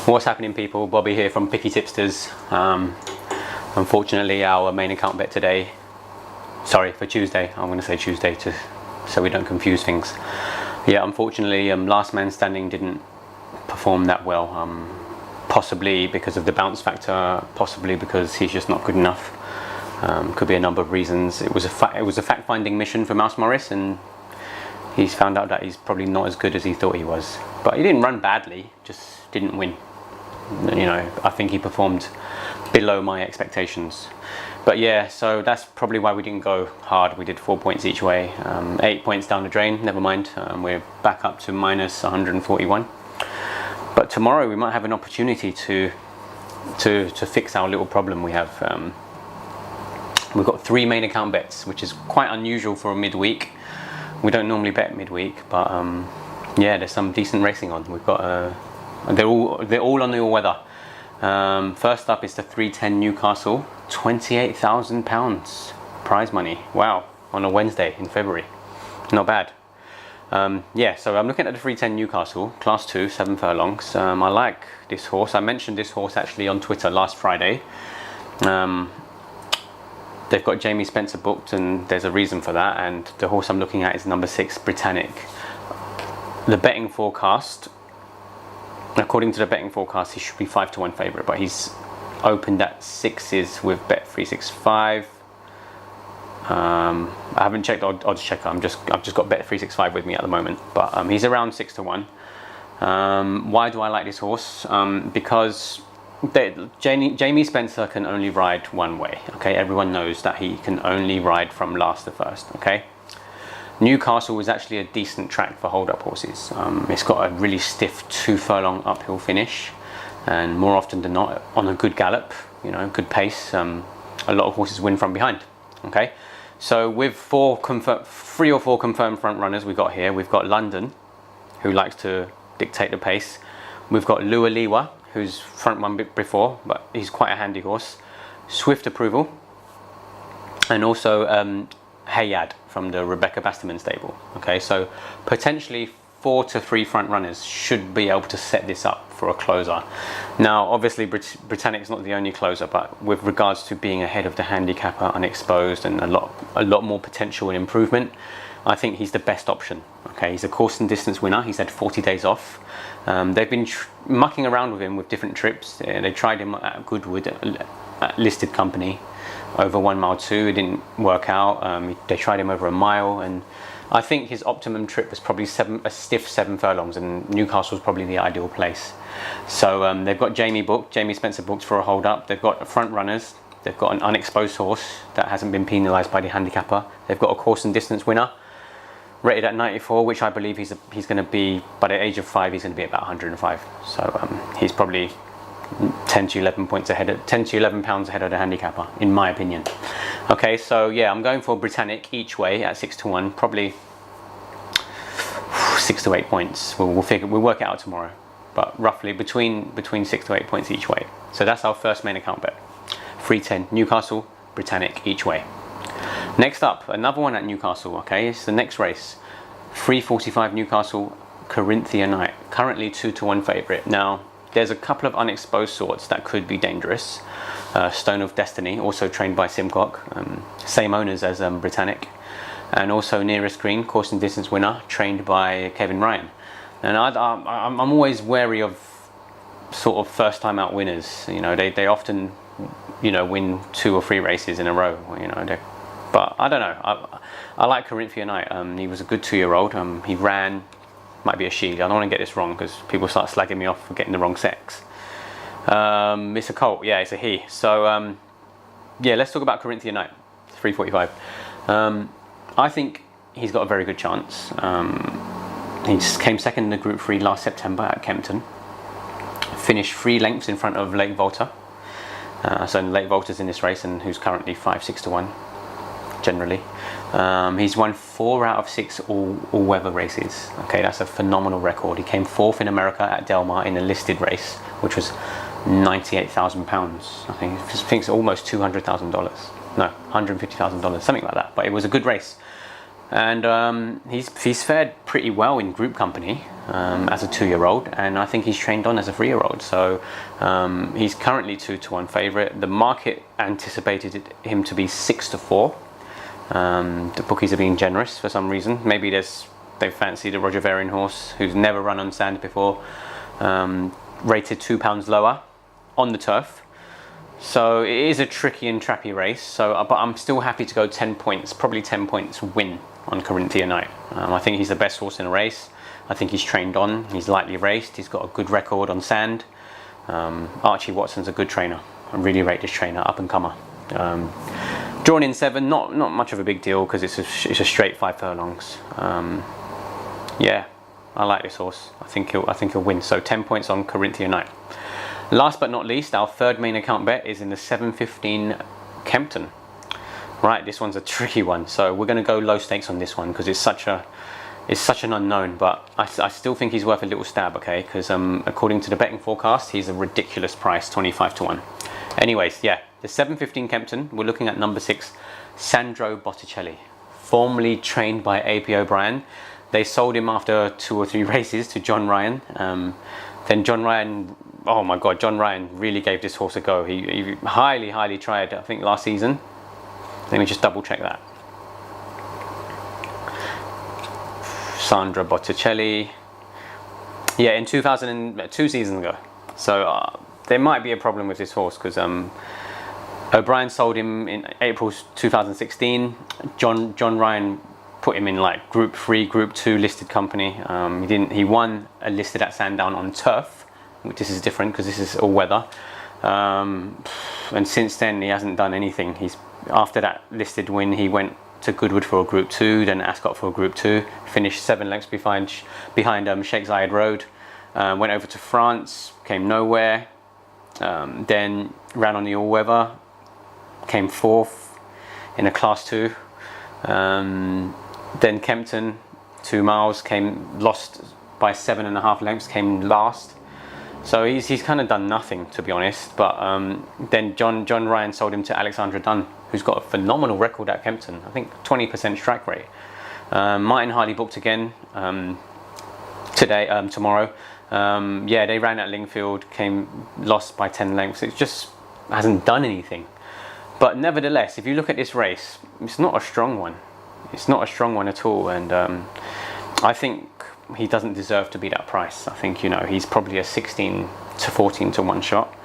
What's happening, people? Bobby here from Picky Tipsters. Unfortunately, our main account bet today, sorry, for Tuesday, I'm going to say Tuesday so we don't confuse things. Yeah, unfortunately, Last Man Standing didn't perform that well. Possibly because of the bounce factor, possibly because he's just not good enough. Could be a number of reasons. It was a fact-finding mission for Mouse Morris, and he's found out that he's probably not as good as he thought he was. But he didn't run badly, just didn't win. You know, I think he performed below my expectations. But yeah, so that's probably why we didn't go hard. We did 4 points each way, 8 points down the drain. Never mind. We're back up to minus 141. But tomorrow we might have an opportunity to fix our little problem we have. We've got 3 main account bets, which is quite unusual for a midweek. We don't normally bet midweek, but yeah, there's some decent racing on. We've got they're all on the all-weather. First up is the 310 Newcastle, £28,000 prize money. Wow, on a Wednesday in February, not bad. Yeah, so I'm looking at the 310 Newcastle, Class 2, 7 furlongs. I like this horse. I mentioned this horse actually on Twitter last Friday. They've got Jamie Spencer booked, and there's a reason for that. And the horse I'm looking at is number 6, Britannic. The betting forecast, according to the betting forecast, he should be 5-1 favourite, but he's opened at 6s with Bet365. I haven't checked odds checker. I've just got Bet365 with me at the moment, but he's around 6-1. Why do I like this horse? Because Jamie Spencer can only ride one way. Okay, everyone knows that he can only ride from last to first. Okay. Newcastle is actually a decent track for hold-up horses. It's got a really stiff 2 furlong uphill finish, and more often than not, on a good gallop, you know, good pace, a lot of horses win from behind. Okay, so with 3 or 4 confirmed front runners we got here. We've got London, who likes to dictate the pace. We've got Lua Liwa, who's front run before, but he's quite a handy horse. Swift Approval, and also Hayad from the Rebecca Basterman stable. Okay, so potentially 4 to 3 front runners should be able to set this up for a closer. Now, obviously, Britannic's not the only closer, but with regards to being ahead of the handicapper, unexposed, and a lot more potential and improvement, I think he's the best option. Okay, he's a course and distance winner. He's had 40 days off. They've been mucking around with him with different trips. They tried him at Goodwood, at listed company, over 1 mile 2. It didn't work out. They tried him over a mile, and I think his optimum trip was probably a stiff 7 furlongs, and Newcastle was probably the ideal place. So they've got Jamie Spencer booked for a hold up. They've got front runners. They've got an unexposed horse that hasn't been penalised by the handicapper. They've got a course and distance winner, rated at 94, which I believe he's going to be, by the age of 5, he's going to be about 105. So he's probably 10 to 11 points ahead, 10 to 11 pounds ahead of the handicapper, in my opinion. Okay, so yeah, I'm going for Britannic each way at 6-1, probably 6 to 8 points. We'll work it out tomorrow, but roughly between 6 to 8 points each way. So that's our first main account bet. 310 Newcastle, Britannic each way. Next up, another one at Newcastle. Okay, it's the next race. 3:45 Newcastle, Corinthia Knight, currently 2-1 favourite. Now, there's a couple of unexposed sorts that could be dangerous. Stone of Destiny, also trained by Simcock, same owners as Britannic, and also Nearest Green, course and distance winner, trained by Kevin Ryan. And I'm always wary of sort of first time out winners. You know, they often, you know, win 2 or 3 races in a row. You know, but I don't know. I like Corinthia Knight. He was a good 2-year-old. He ran. Might be a she. I don't want to get this wrong because people start slagging me off for getting the wrong sex. It's a colt. Yeah, it's a he. So yeah, let's talk about Corinthia Knight. 3:45. I think he's got a very good chance. He just came second in the Group 3 last September at Kempton. Finished 3 lengths in front of Lake Volta. So Lake Volta's in this race, and who's currently 5-6-1 generally. He's won 4 out of 6 all-weather races. Okay, that's a phenomenal record. He came 4th in America at Del Mar in a listed race, which was £98,000. I think it's almost $200,000. No, $150,000, something like that. But it was a good race. And he's fared pretty well in group company as a 2-year-old, and I think he's trained on as a 3-year-old. So he's currently 2-1 favourite. The market anticipated him to be 6-4. The bookies are being generous for some reason. Maybe they fancy the Roger Varian horse, who's never run on sand before, rated £2 lower on the turf. So it is a tricky and trappy race. So, but I'm still happy to go 10 points, probably 10 points win on Carinthia Knight. I think he's the best horse in the race. I think he's trained on. He's lightly raced. He's got a good record on sand. Archie Watson's a good trainer. I really rate this trainer, up and comer. Drawn in 7, not much of a big deal because it's a straight 5 furlongs. Yeah, I like this horse. I think he'll win. So 10 points on Carinthia Knight. Last but not least, our third main account bet is in the 7:15 Kempton. Right, this one's a tricky one. So we're going to go low stakes on this one because it's such an unknown. But I still think he's worth a little stab, okay? Because according to the betting forecast, he's a ridiculous price, 25-1. Anyways, yeah, the 7:15 Kempton. We're looking at number 6, Sandro Botticelli, formerly trained by AP O'Brien. They sold him after 2 or 3 races to John Ryan. Then John Ryan, oh my God, John Ryan really gave this horse a go. He highly tried, I think, last season. Let me just double check that. Sandro Botticelli. Yeah, in 2 seasons ago. So there might be a problem with this horse because O'Brien sold him in April 2016. John Ryan put him in like Group 3, Group 2 listed company. He won a listed at Sandown on turf, which this is different because this is all weather. And since then he hasn't done anything. After that listed win, he went to Goodwood for a Group 2, then Ascot for a Group 2, finished 7 lengths behind Sheikh Zayed Road, went over to France, came nowhere, then ran on the all weather, came 4th in a Class 2, then Kempton, 2 miles, lost by 7.5 lengths, came last. So he's kind of done nothing, to be honest. But then John Ryan sold him to Alexandra Dunn, who's got a phenomenal record at Kempton. I think 20% strike rate. Martin Harley booked again tomorrow. Yeah, they ran at Lingfield, lost by 10 lengths. It just hasn't done anything. But nevertheless, if you look at this race, it's not a strong one. It's not a strong one at all. And I think he doesn't deserve to be that price. I think, he's probably a 16 to 14 to 1 shot,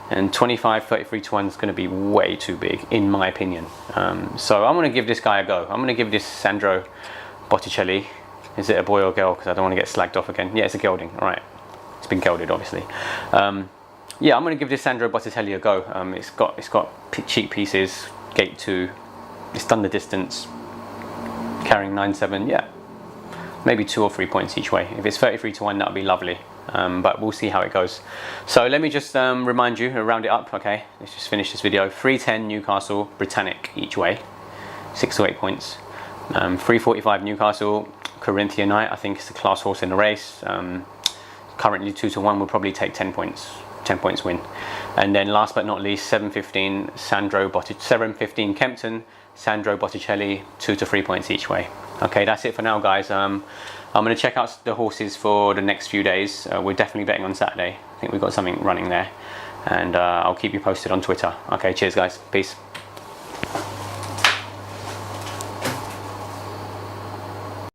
and 25, 33 to 1 is going to be way too big, in my opinion. So I'm going to give this guy a go. I'm going to give this Sandro Botticelli. Is it a boy or girl? Because I don't want to get slagged off again. Yeah, it's a gelding. All right, it's been gelded, obviously. Yeah, I'm going to give this Sandro Botticelli a go. It's got cheek pieces, gate 2. It's done the distance, carrying 9.7. Yeah. Maybe 2 or 3 points each way. If it's 33 to 1, that would be lovely. But we'll see how it goes. So let me just remind you, round it up, okay? Let's just finish this video. 310 Newcastle, Britannic each way, 6 to 8 points. 345 Newcastle, Carinthia Knight, I think it's the class horse in the race. Currently 2 to 1, will probably take 10 points. 10 points win. And then last but not least, 7:15 Kempton, Sandro Botticelli, 2 to 3 points each way. Okay, that's it for now, guys. I'm going to check out the horses for the next few days. We're definitely betting on Saturday. I think we've got something running there. And I'll keep you posted on Twitter. Okay, cheers, guys. Peace.